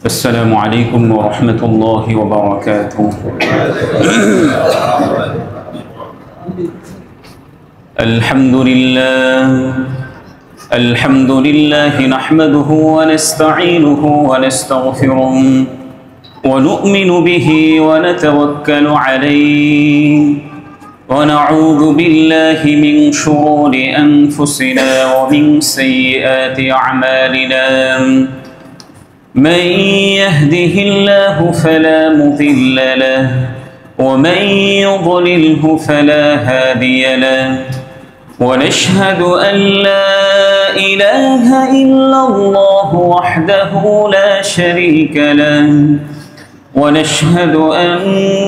السلام عليكم ورحمة الله وبركاته. الحمد لله نحمده ونستعينه ونستغفره ونؤمن به ونتوكل عليه ونعوذ بالله من شرور أنفسنا ومن سيئات أعمالنا. من يهده الله فلا مضل له ومن يضلله فلا هادي له، ونشهد أن لا إله إلا الله وحده لا شريك له، ونشهد أن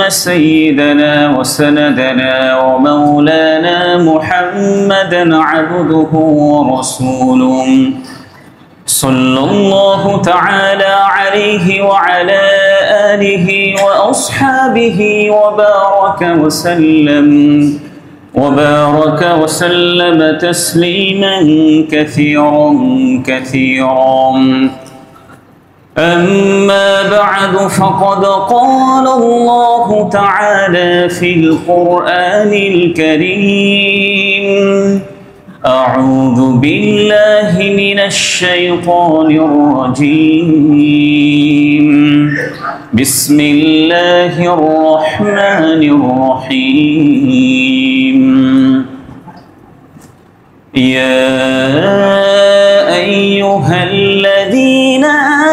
سيدنا وسندنا ومولانا محمدا عبده ورسوله، صلى الله تعالى عليه وعلى آله وأصحابه وبارك وسلم تسليما كثيرا كثيرا. أما بعد، فقد قال الله تعالى في القرآن الكريم: أعوذ بالله من الشيطان الرجيم، بسم الله الرحمن الرحيم. يا أيها الذين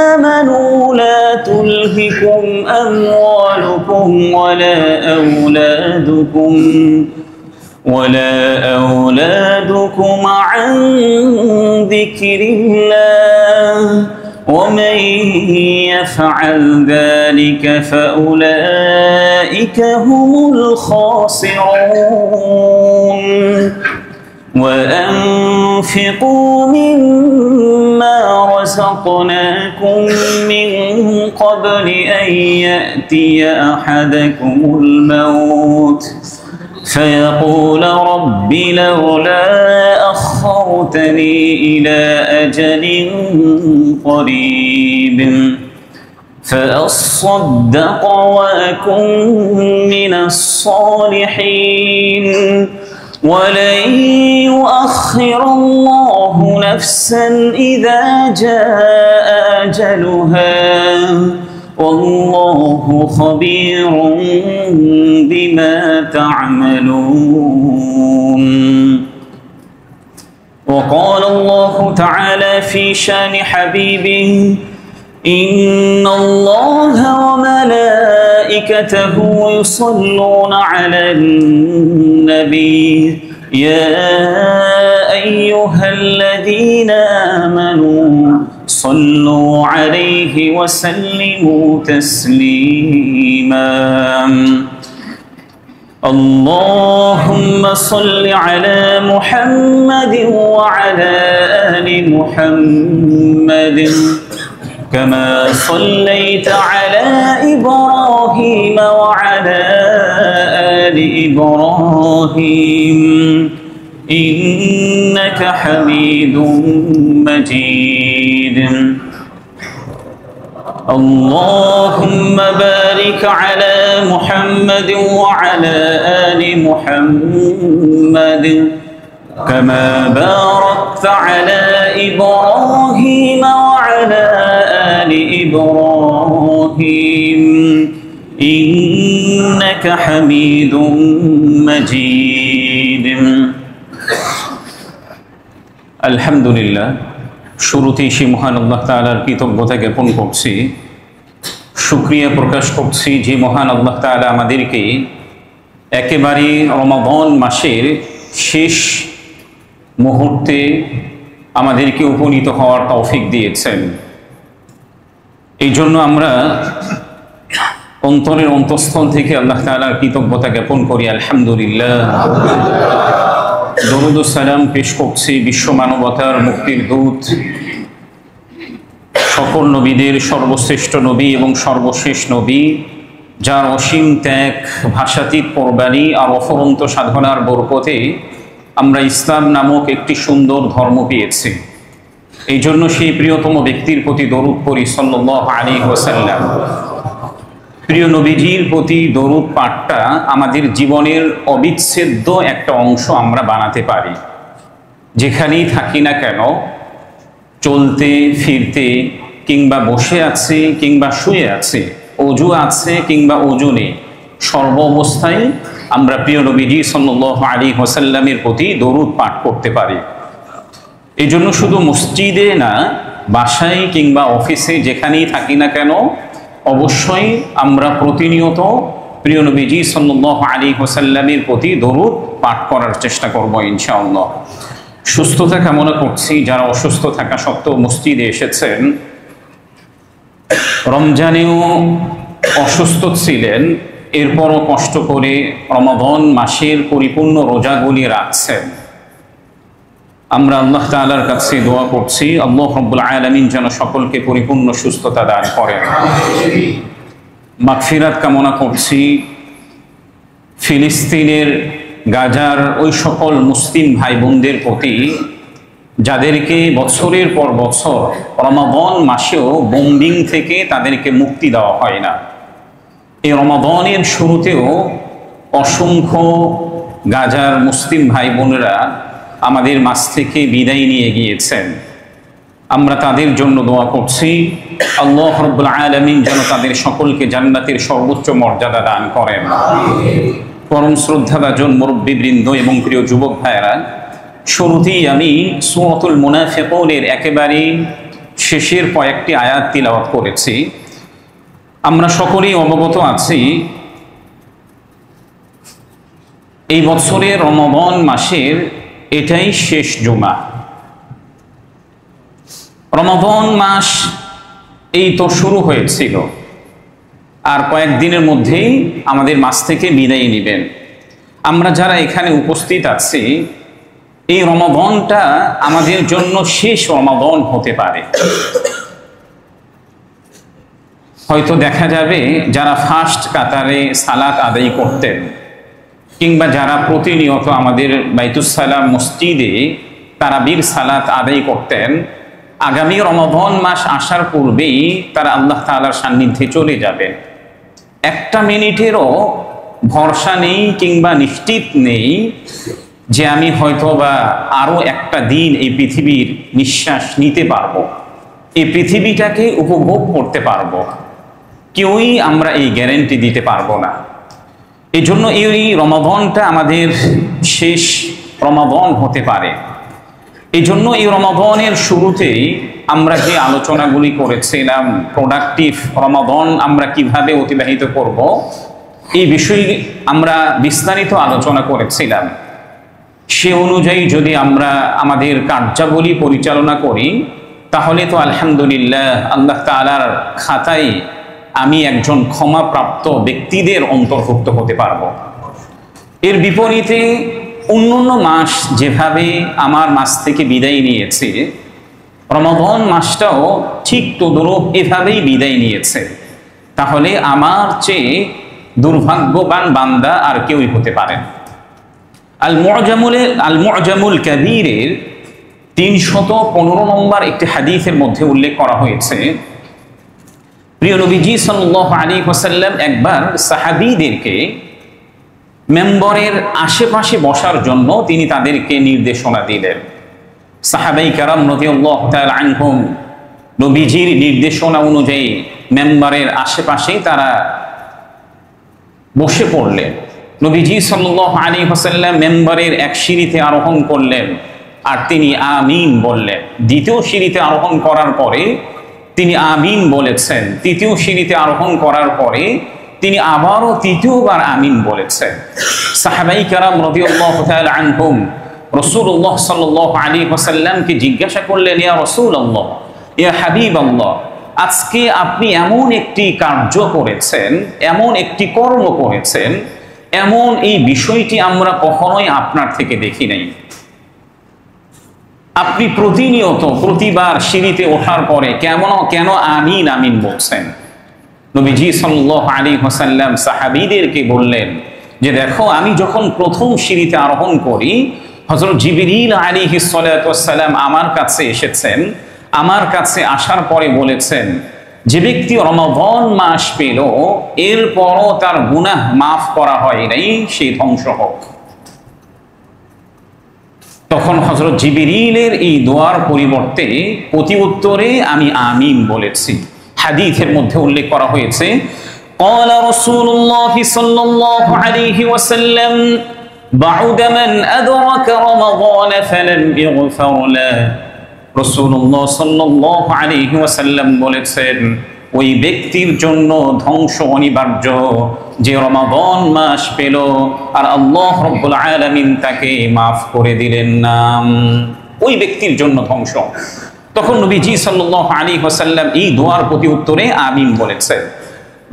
آمنوا لا تلهكم أموالكم ولا أولادكم عن ذكر الله، ومن يفعل ذلك فأولئك هم الخاسرون. وأنفقوا مما رزقناكم من قبل أن يأتي أحدكم الموت فيقول رب لولا أخرتني إلى أجل قريب فأصدق وأكن من الصالحين، ولن يؤخر الله نفسا إذا جاء أجلها، والله خبير بما تعملون. وقال الله تعالى في شان حبيبه: إن الله وملائكته يصلون على النبي يا أيها الذين آمنوا صلوا عليه وسلموا تسليما. اللهم صل على محمد وعلى آل محمد كما صليت على إبراهيم وعلى آل إبراهيم إنك حميد مجيد. اللهم بارك على محمد وعلى آل محمد كما باركت على إبراهيم وعلى آل إبراهيم إنك حميد مجيد। আলহামদুলিল্লাহ, শুরুতেই সেই মহান আল্লাহ তাআলার কৃতজ্ঞতা জ্ঞাপন করছি, শুকরিয়া প্রকাশ করছি যে মহান আল্লাহ তাআলা আমাদেরকে একেবারে রমাদান মাসের শেষ মুহূর্তে আমাদেরকে উপনীত হওয়ার তৌফিক দিয়েছেন। এই জন্য আমরা অন্তরের অন্তঃস্থল থেকে আল্লাহ তাআলার কৃতজ্ঞতা জ্ঞাপন করি, আলহামদুলিল্লাহ। দরুদ ও সালাম পেশ করছি বিশ্ব মানবতার মুক্তির দূত, সকল নবীদের সর্বশ্রেষ্ঠ নবী এবং সর্বশেষ নবী, যার অসীম ত্যাগ, ভাষাতীত কোরবানি আর অফুরন্ত সাধনার বরকতে আমরা ইসলাম নামক একটি সুন্দর ধর্ম পেয়েছি। এই জন্য সেই প্রিয়তম ব্যক্তির প্রতি দরুদ পড়ি সাল্লাল্লাহু আলাইহি ওয়াসাল্লাম। প্রিয় নবীজির প্রতি দরুদ পাঠটা আমাদের জীবনের অবিচ্ছেদ্য একটা অংশ আমরা বানাতে পারি। যেখানেই থাকি না কেন, চলতে ফিরতে কিংবা বসে আছে কিংবা শুয়ে আছে, অজু আছে কিংবা অজু নেই, সর্ব অবস্থায় আমরা প্রিয় নবীজি সাল্লাল্লাহু আলাইহি ওয়াসাল্লামের প্রতি দরুদ পাঠ করতে পারি। এই জন্য শুধু মসজিদে না, বাসায় কিংবা অফিসে যেখানেই থাকি না কেন, অবশ্যই আমরা প্রতিনিয়ত প্রিয় নবীজি সাল্লাল্লাহু আলাইহি ওয়াসাল্লামের প্রতি দরুদ পাঠ করার চেষ্টা করব ইনশাআল্লাহ। সুস্থতা কামনা করছি যারা অসুস্থ থাকা সত্ত্বেও মসজিদে এসেছেন, রমজানেও অসুস্থ ছিলেন, এরপরও কষ্ট করে রমাদান মাসের পরিপূর্ণ রোজাগুলি রাখছেন। আমরা আল্লাহ তাআলার কাছে দোয়া করছি আল্লাহ রাব্বুল আলামিন যেন সকলকে পরিপূর্ণ সুস্থতা দান করেন। মাগফিরাত কামনা করছি ফিলিস্তিনের গাজার ওই সকল মুসলিম ভাই বোনদের প্রতি যাদেরকে বছরের পর বছর রমাদান মাসেও বোম্বিং থেকে তাদেরকে মুক্তি দেওয়া হয় না। এই রমাদানের শুরুতেও অসংখ্য গাজার মুসলিম ভাই বোনেরা আমাদের মাঝ থেকে বিদায় নিয়ে গিয়েছেন। আমরা তাদের জন্য দোয়া করছি আল্লাহ রাব্বুল আলামিন যেন তাদের সকলকে জান্নাতের সর্বোচ্চ মর্যাদা দান করেন। পরম শ্রদ্ধাভাজন মুরব্বীবৃন্দ এবং প্রিয় যুবক ভাইয়েরা, শুরুতেই আমি সূরাতুল মুনাফিকুনের একেবারে শেষের কয়েকটি আয়াত তিলাওয়াত করেছি। আমরা সকলেই অবগত আছি এই বছরের রমাদান মাসের এটাই শেষ জুমা। রমাদান মাস এই তো শুরু হয়েছিল, আর কয়েকদিনের মধ্যেই আমাদের মাস থেকে বিদায় নেবেন। আমরা যারা এখানে উপস্থিত আছি, এই রমাদানটা আমাদের জন্য শেষ রমাদান হতে পারে। হয়তো দেখা যাবে যারা ফার্স্ট কাতারে সালাত আদায় করতেন কিংবা যারা প্রতিনিয়ত আমাদের বাইতুস সালাম মসজিদে তারাবির সালাত আদায় করতেন, আগামী রমাদান মাস আসার পূর্বেই তারা আল্লাহ তাআলার সান্নিধ্যে চলে যাবেন। একটা মিনিটেরও ভরসা নেই কিংবা নিশ্চিত নেই যে আমি হয়তো বা আরো একটা দিন এই পৃথিবীর নিঃশ্বাস নিতে পারবো, এই পৃথিবীটাকে উপভোগ করতে পারবো। কেউই আমরা এই গ্যারান্টি দিতে পারবো না। এই জন্য এই রমাদানটা আমাদের শেষ রমাদান হতে পারে। এই জন্য এই রমাদানের শুরুতেই আমরা যে আলোচনাগুলি করেছিলাম, প্রোডাক্টিভ রমাদান আমরা কিভাবে অতিবাহিত করব, এই বিষয়ে আমরা বিস্তারিত আলোচনা করেছিলাম। সে অনুযায়ী যদি আমরা আমাদের কার্যাবলী পরিচালনা করি, তাহলে তো আলহামদুলিল্লাহ আল্লাহ তাআলার খাতায় আমি একজন ক্ষমাপ্রাপ্ত ব্যক্তিদের অন্তর্ভুক্ত হতে পারব। এর বিপরীতে অন্যান্য মাস যেভাবে আমার মাস থেকে বিদায় নিয়েছে, রমাদান মাসটাও ঠিক তদরূপ এভাবেই বিদায় নিয়েছে। তাহলে আমার চেয়ে দুর্ভাগ্যবান বান্দা আর কেউই হতে পারেন। আল মুআজামুল কাবীরের 315 নম্বর একটি হাদিসের মধ্যে উল্লেখ করা হয়েছে, প্রিয় নবীজি সাল্লাল্লাহু আলাইহি ওয়াসাল্লাম একবার সাহাবীদেরকে মেম্বরের আশেপাশে বসার জন্য তিনি তাদেরকে নির্দেশনা দিলেন। সাহাবায়ে কেরাম রাদিয়াল্লাহু তাআলা আনহুম নবীজির নির্দেশনা অনুযায়ী মেম্বরের আশেপাশে তারা বসে পড়লেন। নবীজি সাল্লাল্লাহু আলাইহি ওয়াসাল্লাম মেম্বরের এক সিঁড়িতে আরোহণ করলেন আর তিনি আমিন বললেন। দ্বিতীয় সিঁড়িতে আরোহণ করার পরে তিনি আমিন বলেছেন। তৃতীয় সিঁড়িতে আরোহণ করার পরে তিনি আবারও তৃতীয়বার আমিন বলেছেন। সাহাবায়ে কেরাম রাদিয়াল্লাহু তাআলা আনহুম রাসূলুল্লাহ সাল্লাল্লাহু আলাইহি ওয়াসাল্লামকে জিজ্ঞাসা করলেন, ইয়া রাসূলুল্লাহ, ইয়া হাবিবাল্লাহ, আজকে আপনি এমন একটি কার্য করেছেন, এমন একটি কর্ম করেছেন, এমন এই বিষয়টি আমরা কখনোই আপনার থেকে দেখি নাই। আপনি প্রতিনিয়ত প্রতিবার সিঁড়িতে ওঠার পরে কেন আমিন আমিন বলছেন? নবীজি সাল্লাল্লাহু আলাইহি ওয়াসাল্লাম সাহাবীদেরকে বললেন যে দেখো, আমি যখন প্রথম সিঁড়িতে আরোহণ করি, হযরত জিবরিল আলাইহিস সালাতু ওয়াস সালাম আমার কাছে এসেছেন, আমার কাছে আসার পরে বলেছেন, যে ব্যক্তি রমাদান মাস পেল এরপরও তার গুনাহ মাফ করা হয় নাই, সে ধ্বংস হোক। তখন হযরত জিবরিলের এই দোয়ার পরিবর্তে প্রতি উত্তরে আমি আমিন বলেছি। হাদিসের মধ্যে উল্লেখ করা হয়েছে, قال رسول الله صلى الله عليه وسلم بعد من أدرك رمضان فلم يغفر له। রাসূলুল্লাহ সাল্লাল্লাহু আলাইহি ওয়াসাল্লাম বলেছেন, ওই ব্যক্তির জন্য ধ্বংস অনিবার্য যে রমাদান মাস পেল আর আল্লাহ রাব্বুল আলামিন তাকে মাফ করে দিলেন না, ওই ব্যক্তির জন্য ধ্বংস। তখন নবীজি সাল্লাল্লাহু আলাইহি ওয়াসাল্লাম এই দোয়ার প্রতি উত্তরে আমিন বলেছেন।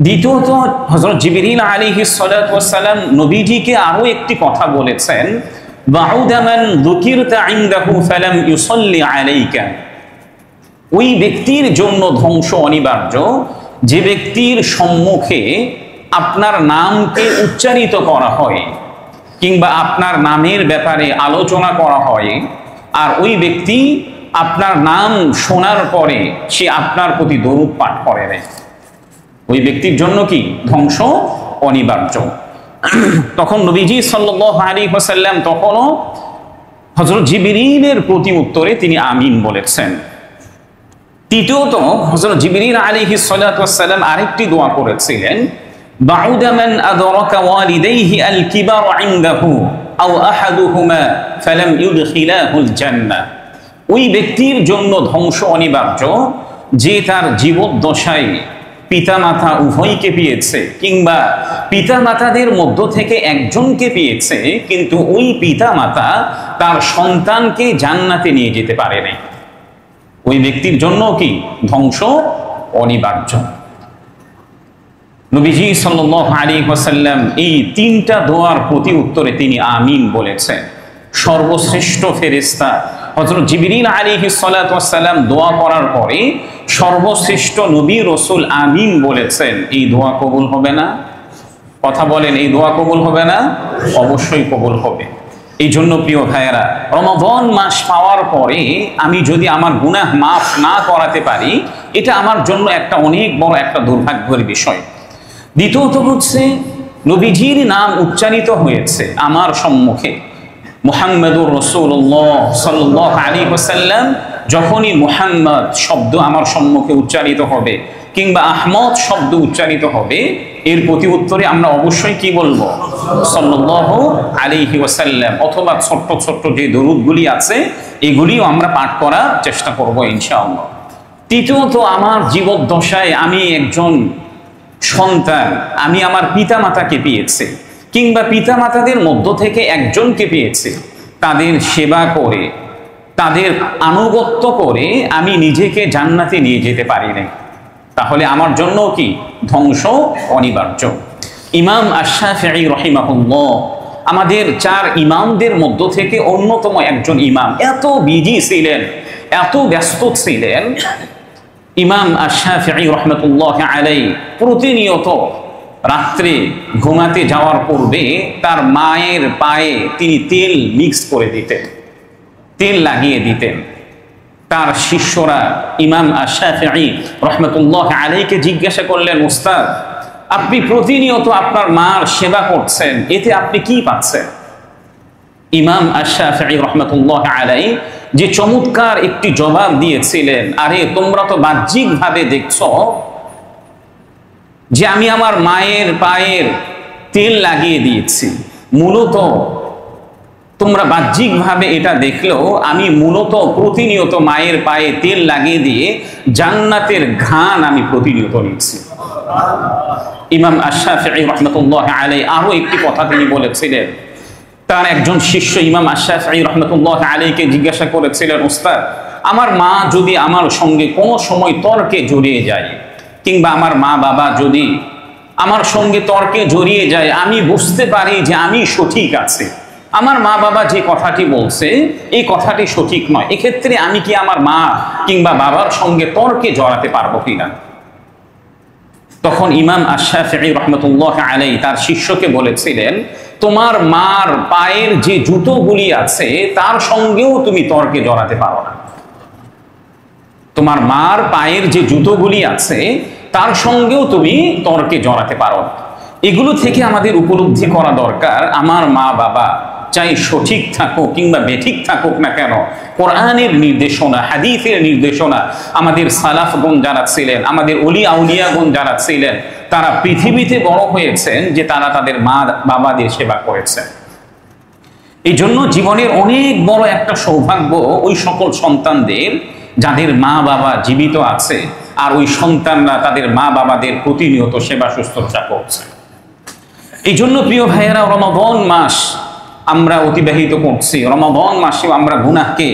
দ্বিতীয়ত হযরত জিবরিল আলাইহিস সালাতু ওয়াস সালাম নবীজিকে আরো একটি কথা বলেছেন, বাউদা মান যুকিরতা ইনদাহু ফালাম ইউসাল্লি আলাইকা। ওই ব্যক্তির জন্য ধ্বংস অনিবার্য যে ব্যক্তির সম্মুখে আপনার নামকে উচ্চারিত করা হয় কিংবা আপনার নামের ব্যাপারে আলোচনা করা হয়, আর ওই ব্যক্তি আপনার নাম শোনার পরে সে আপনার প্রতি দরুদ পাঠ করে না, ওই ব্যক্তির জন্য কি ধ্বংস অনিবার্য। তখন নবীজি সাল্লাল্লাহু আলাইহি ওয়াসাল্লাম তখনও হযরত জিবরিলের প্রতি উত্তরে তিনি আমিন বলেছেন। তৃতীয়ত হযরত জিবরিল আলাইহিস সালাতু ওয়াস সালাম আরেকটি দোয়া করেছিলেন, বাউদা মান আদরাকা ওয়ালিদাইহি আল কিবার ইনদাহু আও আহাদুহুমা ফালাম ইউদখিলাহুল জান্নাহ। ওই ব্যক্তির জন্য ধ্বংস অনিবার্য যে তার জীবদ্দশায় পিতামাতা উভয়কে পেয়েছে কিংবা পিতামাতাদের মধ্য থেকে একজনকে পেয়েছে, কিন্তু ওই পিতামাতা তার সন্তানকে জান্নাতে নিয়ে যেতে পারে নাই, ওই ব্যক্তির জন্য কি ধ্বংস অনিবার্য। নবীজি সাল্লাল্লাহু আলাইহি ওয়াসাল্লাম এই তিনটা দোয়ার প্রতি উত্তরে তিনি আমিন বলেছেন। সর্বশ্রেষ্ঠ ফেরেশতা হযরত জিবরিল আলাইহিস সালাতু ওয়াস সালাম দোয়া করার পরে সর্বশ্রেষ্ঠ নবী রাসূল আমিন বলেছেন, এই দোয়া কবুল হবে না? কথা বলেন, এই দোয়া কবুল হবে না? অবশ্যই কবুল হবে। এই জন্য প্রিয় ভাইয়েরা, রমাদান মাস পাওয়ার পরে আমি যদি আমার গুনাহ মাফ না করাতে পারি, এটা আমার জন্য একটা অনেক বড় একটা দুর্ভাগ্যের বিষয়। দ্বিতীয়ত হচ্ছে, নবীজির নাম উচ্চারিত হয়েছে আমার সম্মুখে, মুহাম্মাদুর রাসূলুল্লাহ সাল্লাল্লাহু আলাইহি ওয়াসাল্লাম, যখনই মুহাম্মদ শব্দ আমার সম্মুখে উচ্চারিত হবে কিংবা আহমদ শব্দ উচ্চারিত হবে, এর প্রতি উত্তরে আমরা অবশ্যই কি বলবো? সাল্লাল্লাহু আলাইহি ওয়াসাল্লাম, অথবা ছোট্ট ছোট্ট যে দরুদগুলি আছে এগুলিও আমরা পাঠ করার চেষ্টা করব ইনশাআল্লাহ। তৃতীয়ত, আমার জীবদ্দশায় আমি একজন সন্তান, আমি আমার পিতামাতাকে পেয়েছি কিংবা পিতামাতাদের মধ্য থেকে একজনকে পেয়েছি, তাদের সেবা করে তাদের আনুগত্য করে আমি নিজেকে জান্নাতে নিয়ে যেতে পারি নাই, তাহলে আমার জন্য কি ধ্বংস অনিবার্য। ইমাম আশ-শাফিঈ রাহিমাহুল্লাহ আমাদের চার ইমামদের মধ্য থেকে অন্যতম একজন ইমাম, এত বিজি ছিলেন, এত ব্যস্ত ছিলেন। ইমাম আশ-শাফিঈ রাহমাতুল্লাহি আলাইহি প্রতিনিয়ত রাত্রে ঘুমাতে যাওয়ার পূর্বে তার মায়ের পায়ে তিনি তেল মিক্স করে দিতেন, তেল লাগিয়ে দিতেন। তার শিষ্যরা ইমাম আশ-শাফিঈ রাহমাতুল্লাহি আলাইহিকে জিজ্ঞাসা করলেন, উস্তাদ, আপনি প্রতিনিয়ত আপনার মার সেবা করছেন, এতে আপনি কি পাচ্ছেন? ইমাম আশ-শাফিঈ রাহমাতুল্লাহি আলাইহি যে চমৎকার একটি জবাব দিয়েছিলেন, আরে তোমরা তো বাহ্যিকভাবে দেখছো যে আমি আমার মায়ের পায়ের তেল লাগিয়ে দিয়েছি, মূলত তোমরা বাহ্যিকভাবে এটা দেখলেও আমি মূলত প্রতিনিয়ত মায়ের পায়ে তেল লাগিয়ে দিয়ে জান্নাতের ঘ্রাণ আমি প্রতিনিয়ত নিচ্ছি। ইমাম আশ-শাফিঈ রাহমাতুল্লাহি আলাইহি আরো একটি কথা তিনি বলেছিলেন। তার একজন শিষ্য ইমাম আশ-শাফিঈ রাহমাতুল্লাহি আলাইহিকে জিজ্ঞাসা করেছিলেন, উস্তাদ, আমার মা যদি আমার সঙ্গে কোনো সময় তর্কে জড়িয়ে যায় কিংবা আমার মা বাবা যদি আমার সঙ্গে তর্কে জড়িয়ে যায়, আমি বুঝতে পারি যে আমি সঠিক আছি, আমার মা বাবা যে কথাটি বলছে এই কথাটি সঠিক নয়, এক্ষেত্রে আমি কি আমার মা কিংবা বাবার সঙ্গে তর্কে জড়াতে পারবো কিনা? তখন ইমাম আশ-শাফিঈ রাহমাতুল্লাহি আলাইহি তার শিষ্যকে বলেছিলেন, তোমার মার পায়ের যে জুতোগুলি আছে তার সঙ্গেও তুমি তর্কে জড়াতে পারো না। তোমার মার পায়ের যে জুতোগুলি আছে তার সঙ্গেও তুমি তর্কে জড়াতে পারো না। এগুলো থেকে আমাদের উপলব্ধি করা দরকার, আমার মা বাবা চাই সঠিক থাকুক কিংবা বেঠিক থাকুক না কেন, কোরআনের নির্দেশনা, হাদিসের নির্দেশনা, আমাদের সালাফগণ যারা ছিলেন, আমাদের ওলি আউলিয়াগণ যারা ছিলেন, তারা পৃথিবীতে বড় হয়েছেন যে তারা তাদের মা বাবাদের সেবা করেছেন। এই জন্য জীবনের অনেক বড় একটা সৌভাগ্য ওই সকল সন্তানদের যাদের মা বাবা জীবিত আছে, আর ওই সন্তানরা তাদের মা বাবাদের প্রতিনিয়ত সেবা শুশ্রূষা করছে। এই জন্য প্রিয় ভাইয়েরা, রমাদান মাস আমরা অতিবাহিত করছি, রমাদান মাসেও আমরা গুনাহকে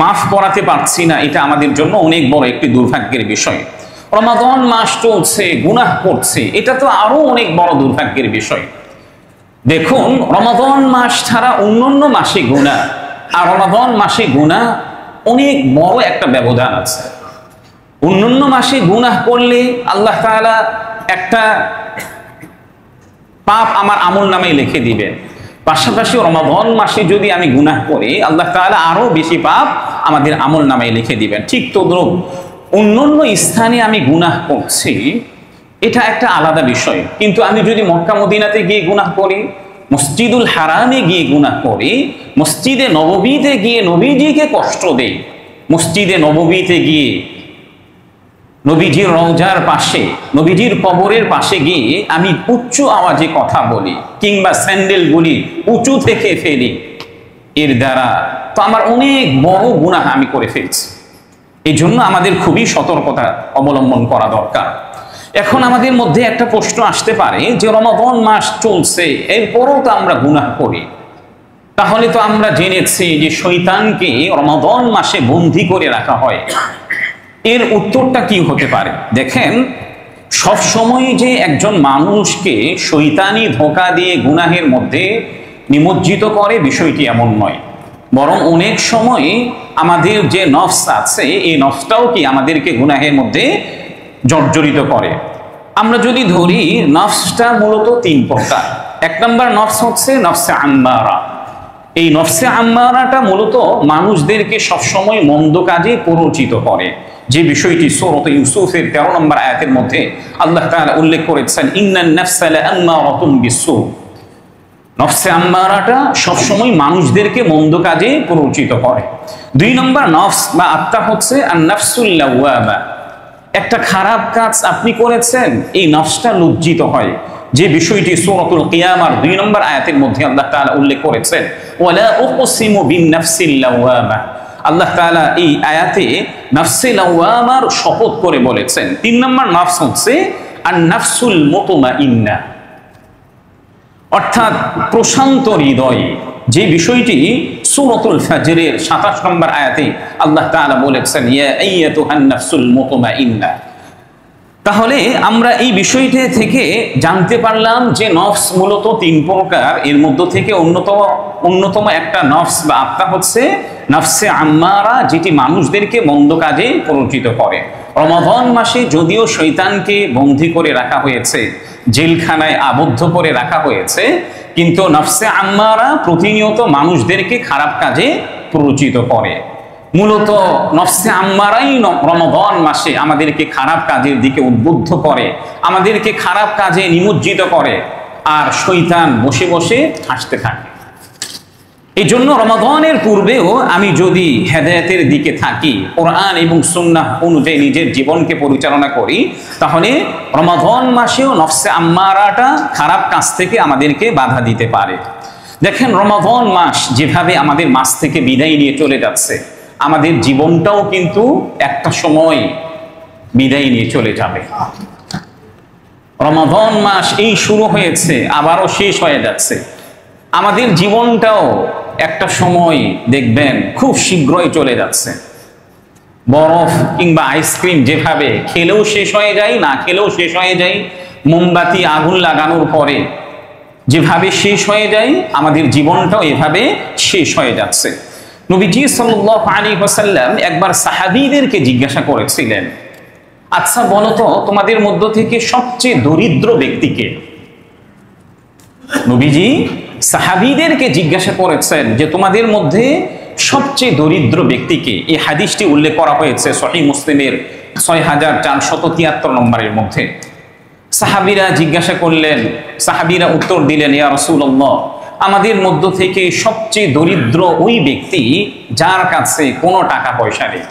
মাফ করাতে পারছি না, এটা আমাদের জন্য অনেক বড় একটি দুর্ভাগ্যের বিষয়। রমাদান মাস চলছে, গুনাহ করছে, এটা তো আরো অনেক বড় দুর্ভাগ্যের বিষয়। দেখুন, রমাদান মাস ছাড়া অন্যান্য মাসে গুনাহ আর রমাদান মাসে গুনাহ অনেক বড় একটা ব্যবধান আছে। অন্যান্য মাসে গুনাহ করলে আল্লাহ তাআলা একটা পাপ আমার আমল নামে লিখে দিবেন, পাশাপাশি রমাদান মাসে যদি আমি গুনাহ করি আল্লাহ তাআলা আরো বেশি পাপ আমাদের আমল নামে লিখে দিবেন। ঠিক তদ্রুপ অন্যান্য স্থানে আমি গুনাহ করছি, এটা একটা আলাদা বিষয়, কিন্তু আমি যদি মক্কা মদিনাতে গিয়ে গুনাহ করি, মসজিদুল হারামে গিয়ে গুনাহ করি, মসজিদে নববীতে গিয়ে নবীজিকে কষ্ট দেই, মসজিদে নববীতে গিয়ে নবীজির রওজার পাশে, নবীজির কবরের পাশে গিয়ে আমি উচ্চ আওয়াজে কথা বলি কিংবা স্যান্ডেলগুলি উঁচু থেকে ফেলি, এর দ্বারা তো আমার অনেক বড় গুনাহ আমি করে ফেলছি। এই জন্য আমাদের খুবই সতর্কতা অবলম্বন করা দরকার। এখন আমাদের মধ্যে একটা প্রশ্ন আসতে পারে যে রমাদান মাস চলছে, এরপরও তো আমরা গুনাহ করি, তাহলে তো আমরা জেনেছি যে শয়তানকে রমাদান মাসে বন্দী করে রাখা হয়। এর উত্তরটা কি হতে পারে? দেখেন, সব সময় যে একজন মানুষকে শয়তানি ধোঁকা দিয়ে গুনাহের মধ্যে নিমজ্জিত করে বিষয়টি এমন নয়, বরং অনেক সময় আমাদের যে নফস আছে এই নফসটাও কি আমাদেরকে গুনাহের মধ্যে জর্জরিত করে। আমরা যদি ধরি, নফসটা মূলত তিন প্রকার। এক নম্বর নফস হচ্ছে নফসে আম্মারা। এই নফসে আম্মারাটা মূলত মানুষদেরকে সবসময় মন্দ কাজে প্ররোচিত করে, যে বিষয়টি সূরা ইউসুফের 13 নম্বর আয়াতের মধ্যে আল্লাহ তাআলা উল্লেখ করেছেন, ইন্নান নাফসা লাআম্মারাতুন বিসসু। নফসে আম্মারাটা সবসময় মানুষদেরকে মন্দ কাজে প্ররোচিত করে। দুই নম্বর নফস বা আত্মা হচ্ছে আন-নাফসুল লাওয়ামা। একটা খারাপ কাজ আপনি করেছেন, এই নফসটা লজ্জিত হয়, যে বিষয়টি সূরাতুল কিয়ামার 2 নম্বর আয়াতের মধ্যে আল্লাহ তাআলা উল্লেখ করেছেন, ওয়ালা উকসিমু বিন-নাফসিল লাওয়ামা। আল্লাহ তাআলা এই আয়াতে নাফসে লাওয়ামার শপথ করে বলেছেন। 3 নম্বর নফস হচ্ছে আন-নাফসুল মুতমাইন্না, অর্থাৎ প্রশান্ত হৃদয়, যে বিষয়টি সূরাতুল ফাজরের 27 নম্বর আয়াতে আল্লাহ তাআলা বলেছেন, ইয়া আইয়াতুহান নাফসুল মুতমাইন্না। তাহলে আমরা এই বিষয়টি থেকে জানতে পারলাম যে নফস মূলত 3 প্রকার। এর মধ্য থেকে অন্যতম একটা নফস বা আত্মা হচ্ছে নফসে আম্মারা, যেটি মানুষদেরকে মন্দ কাজে প্ররোচিত করে। রমাদান মাসে যদিও শয়তানকে বন্দী করে রাখা হয়েছে, জেলখানায় আবদ্ধ করে রাখা হয়েছে, কিন্তু নফসে আম্মারা প্রতিনিয়ত মানুষদেরকে খারাপ কাজে প্ররোচিত করে। মূলত নফসে আম্মারাই রমাদান মাসে আমাদেরকে খারাপ কাজের দিকে উদ্বুদ্ধ করে, আমাদেরকে খারাপ কাজে নিমজ্জিত করে, আর শয়তান বসে বসে হাসতে থাকে। এই জন্য রমাদানের পূর্বেও আমি যদি হেদায়েতের দিকে থাকি, কোরআন এবং সুন্নাহ অনুযায়ী নিজের জীবনকে পরিচালনা করি, তাহলে রমাদান মাসেও নফসে আম্মারাটা খারাপ কাজ থেকে আমাদেরকে বাধা দিতে পারে। দেখেন, রমাদান মাস যেভাবে আমাদের মাস থেকে বিদায় নিয়ে চলে যাচ্ছে, আমাদের জীবনটাও কিন্তু একটা সময় বিদায় নিয়ে চলে যাবে। রমাদান মাস এই শুরু হয়েছে, আবারও শেষ হয়ে যাচ্ছে। আমাদের জীবনটাও একটা সময় দেখবেন খুব শীঘ্রই চলে যাচ্ছে। বরফ কিংবা আইসক্রিম যেভাবে খেলেও শেষ হয়ে যায়, না খেলেও শেষ হয়ে যায়, মোমবাতি আগুন লাগানোর পরে যেভাবে শেষ হয়ে যায়, আমাদের জীবনটাও এভাবে শেষ হয়ে যাচ্ছে। নবীজি সাল্লাল্লাহু আলাইহি ওয়াসাল্লাম একবার সাহাবীদেরকে জিজ্ঞাসা করেছিলেন, আচ্ছা বলো তো, তোমাদের মধ্য থেকে সবচেয়ে দরিদ্র ব্যক্তিকে? নবীজি সাহাবীদেরকে জিজ্ঞাসা করেছেন যে তোমাদের মধ্যে সবচেয়ে দরিদ্র ব্যক্তিকে, এই হাদিসটি উল্লেখ করা হয়েছে সহিহ মুসলিমের 6473 নম্বরের মধ্যে। সাহাবীরা জিজ্ঞাসা করলেন, সাহাবীরা উত্তর দিলেন, ইয়া রাসূলুল্লাহ, আমাদের মধ্য থেকে সবচেয়ে দরিদ্র ওই ব্যক্তি যার কাছে কোনো টাকা পয়সা নেই,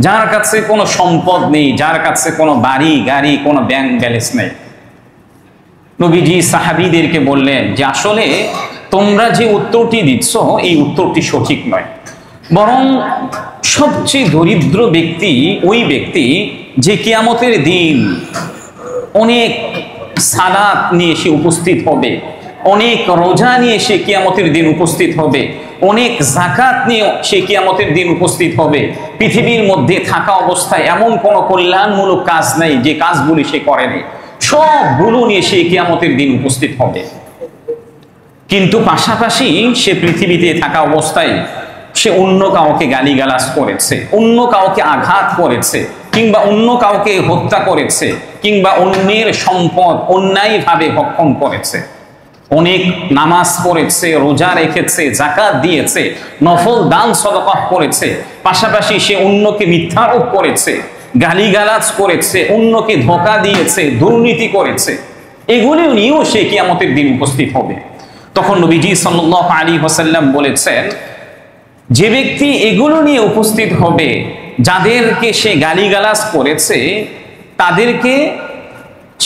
যার কাছে কোনো সম্পদ নেই, যার কাছে কোনো বাড়ি গাড়ি কোনো ব্যাংক ব্যালেন্স নেই। নবীজি সাহাবীদেরকে বললেন যে আসলে তোমরা যে উত্তরটি দিচ্ছ এই উত্তরটি সঠিক নয়, বরং সবচেয়ে দরিদ্র ব্যক্তি ওই ব্যক্তি যে কিয়ামতের দিন অনেক সালাত নিয়ে সে উপস্থিত হবে, অনেক রোজা নিয়ে সে কিয়ামতের দিন উপস্থিত হবে, অনেক যাকাত নিয়ে সে কিয়ামতের দিন উপস্থিত হবে। পৃথিবীর মধ্যে থাকা অবস্থায় এমন কোনো কল্যাণমূলক কাজ নেই যে কাজগুলি সে করেনি, সবগুলো নিয়ে সে কিয়ামতের দিন উপস্থিত হবে। কিন্তু পাশাপাশি সে পৃথিবীতে থাকা অবস্থায় সে অন্য কাউকে গালিগালাজ করেছে, অন্য কাউকে আঘাত করেছে, কিংবা অন্য কাউকে হত্যা করেছে, কিংবা অন্যের সম্পদ অন্যায়ভাবে ভক্ষণ করেছে। অনেক নামাজ পড়েছে, রোজা রেখেছে, যাকাত দিয়েছে, নফল দান সদকা করেছে, পাশাপাশি সে অন্যকে মিথ্যারোপ করেছে, গালিগালাজ করেছে, অন্যকে ধোঁকা দিয়েছে, দুর্নীতি করেছে। এগুলি নিয়েও সে কিয়ামতের দিন উপস্থিত হবে। তখন নবীজি সাল্লাল্লাহু আলাইহি ওয়াসাল্লাম বলেছেন, যে ব্যক্তি এগুলো নিয়ে উপস্থিত হবে, যাদেরকে সে গালিগালাজ করেছে, তাদেরকে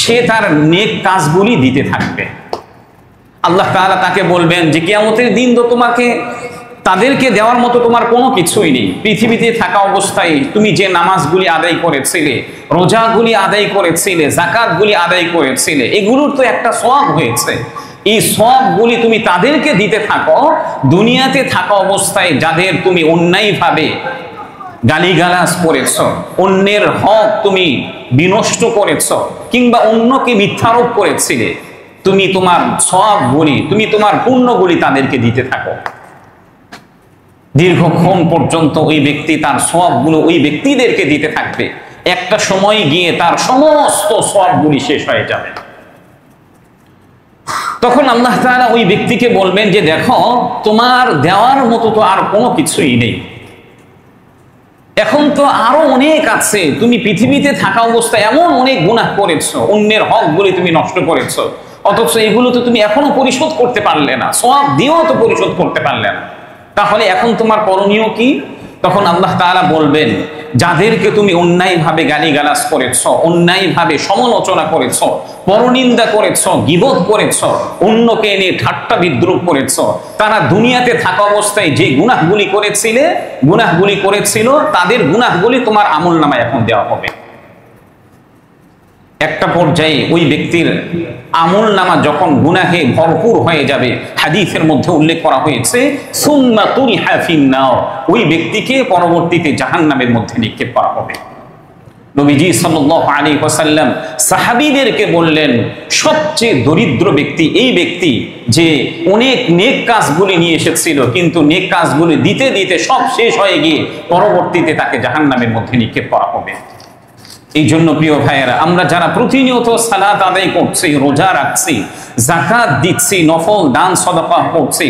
সে তার নেক কাজগুলি দিতে থাকবে। আল্লাহ তাআলা তাকে বলবেন যে কিয়ামতের দিন তো তোমাকে তাদেরকে দেওয়ার মতো তোমার কোনো কিছুই নেই। পৃথিবীতে থাকা অবস্থায় তুমি যে নামাজগুলি আদায় করেছিলে, রোজাগুলি আদায় করেছিলে, যাকাতগুলি আদায় করেছিলে, এগুলোর তো একটা সওয়াব হয়েছে। এই সওয়াবগুলি তুমি তাদেরকে দিতে থাকো। দুনিয়াতে থাকা অবস্থায় যাদের তুমি অন্যায়ভাবে গালিগালাজ করেছ, অন্যের হক তুমি বিনষ্ট করেছ, কিংবা অন্যকে মিথ্যারোপ করেছিলে, তুমি তোমার সওয়াবগুলি, তুমি তোমার পুণ্যগুলি তাদেরকে দিতে থাকো। দীর্ঘক্ষণ পর্যন্ত ওই ব্যক্তি তার সওয়াবগুলো ওই ব্যক্তিদেরকে দিতে থাকবে। একটা সময় গিয়ে তার সমস্ত সওয়াবগুলি শেষ হয়ে যাবে। তখন আল্লাহ তাআলা ওই ব্যক্তিকে বলবেন যে দেখো, তোমার দেওয়ার মতো তো আর কোনো কিছুই নেই, এখন তো আরো অনেক আছে। তুমি পৃথিবীতে থাকা অবস্থায় এমন অনেক গুনাহ করেছো, অন্যের হকগুলি তুমি নষ্ট করেছো, অথচ এগুলো তো তুমি এখনো পরিশোধ করতে পারলে না, সওয়াব দিয়েও তো পরিশোধ করতে পারলে না। তাহলে এখন তোমার করণীয় কি? তখন আল্লাহ তাআলা বলবেন, যাদেরকে তুমি অন্যায়ভাবে গালিগালাজ করেছ, অন্যায়ভাবে সমালোচনা করেছ, পরনিন্দা করেছ, গীবত করেছ, অন্যকে এনে ঠাট্টা বিদ্রুপ করেছ, তারা দুনিয়াতে থাকা অবস্থায় যে গুনাহগুলি করেছিল, তাদের গুনাহগুলি তোমার আমলনামায় এখন দেওয়া হবে। একটা পর্যায়ে ওই ব্যক্তির আমলনামা যখন গুনাহে ভরপুর হয়ে যাবে, হাদিসের মধ্যে উল্লেখ করা হয়েছে, সুম্মা তুরিহা ফিন্নার, ওই ব্যক্তিকে পরবর্তীতে জাহান্নামের মধ্যে নিক্ষেপ করা হবে। নবীজি সাল্লাল্লাহু আলাইহি ওয়াসাল্লাম সাহাবীদেরকে বললেন, সবচেয়ে দরিদ্র ব্যক্তি এই ব্যক্তি যে অনেক নেক কাজগুলি নিয়ে এসেছিল, কিন্তু নেক কাজগুলি দিতে দিতে সব শেষ হয়ে গিয়ে পরবর্তীতে তাকে জাহান্নামের মধ্যে নিক্ষেপ করা হবে। এই জন্য প্রিয় ভাইয়েরা, আমরা যারা প্রতিনিয়ত সালাত আদায় করছি, রোজা রাখছি, যাকাত দিচ্ছি, নফল দান সদকা করছি,